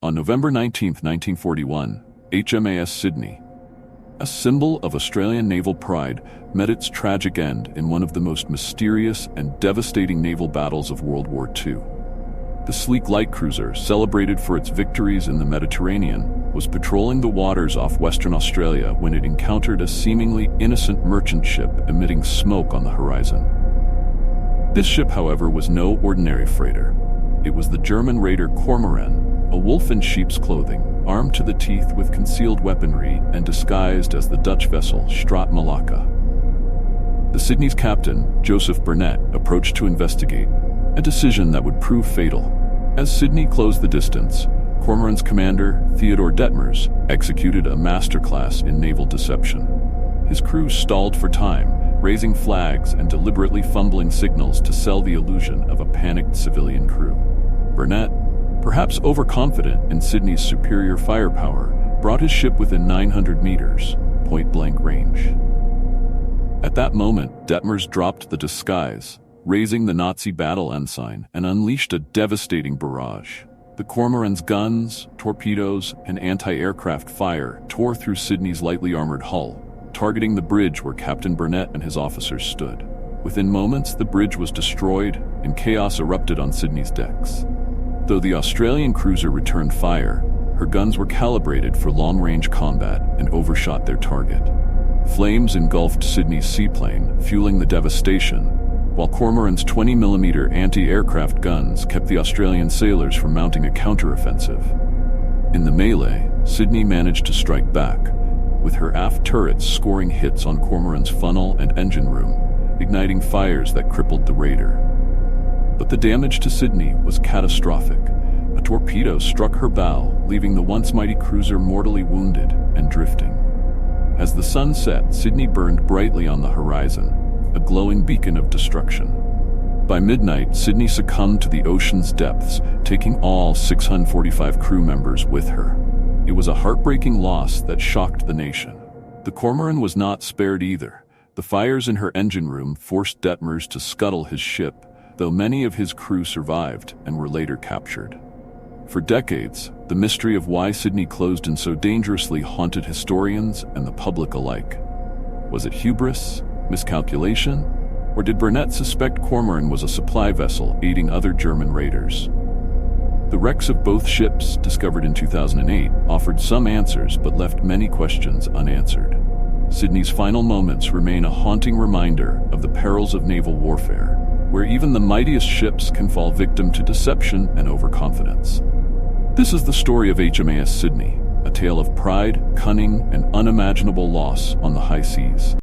On November 19, 1941, HMAS Sydney, a symbol of Australian naval pride, met its tragic end in one of the most mysterious and devastating naval battles of World War II. The sleek light cruiser, celebrated for its victories in the Mediterranean, was patrolling the waters off Western Australia when it encountered a seemingly innocent merchant ship emitting smoke on the horizon. This ship, however, was no ordinary freighter. It was the German raider Kormoran, a wolf in sheep's clothing, armed to the teeth with concealed weaponry and disguised as the Dutch vessel Shrouded. The Sydney's captain, Joseph Burnett, approached to investigate, a decision that would prove fatal. As Sydney closed the distance, Kormoran's commander, Theodore Detmers, executed a masterclass in naval deception. His crew stalled for time, raising flags and deliberately fumbling signals to sell the illusion of a panicked civilian crew. Burnett, perhaps overconfident in Sydney's superior firepower, brought his ship within 900 meters, point-blank range. At that moment, Detmers dropped the disguise, raising the Nazi battle ensign, and unleashed a devastating barrage. The Kormoran's guns, torpedoes, and anti-aircraft fire tore through Sydney's lightly armored hull, targeting the bridge where Captain Burnett and his officers stood. Within moments, the bridge was destroyed, and chaos erupted on Sydney's decks. Though the Australian cruiser returned fire, her guns were calibrated for long-range combat and overshot their target. Flames engulfed Sydney's seaplane, fueling the devastation, while Kormoran's 20mm anti-aircraft guns kept the Australian sailors from mounting a counteroffensive. In the melee, Sydney managed to strike back, with her aft turrets scoring hits on Kormoran's funnel and engine room, igniting fires that crippled the raider. But the damage to Sydney was catastrophic. A torpedo struck her bow, leaving the once mighty cruiser mortally wounded and drifting. As the sun set, Sydney burned brightly on the horizon, a glowing beacon of destruction. By midnight, Sydney succumbed to the ocean's depths, taking all 645 crew members with her. It was a heartbreaking loss that shocked the nation. The Kormoran was not spared either. The fires in her engine room forced Detmers to scuttle his ship, though many of his crew survived and were later captured. For decades, the mystery of why Sydney closed in so dangerously haunted historians and the public alike. Was it hubris, miscalculation, or did Burnett suspect Kormoran was a supply vessel aiding other German raiders? The wrecks of both ships, discovered in 2008, offered some answers but left many questions unanswered. Sydney's final moments remain a haunting reminder of the perils of naval warfare, where even the mightiest ships can fall victim to deception and overconfidence. This is the story of HMAS Sydney, a tale of pride, cunning, and unimaginable loss on the high seas.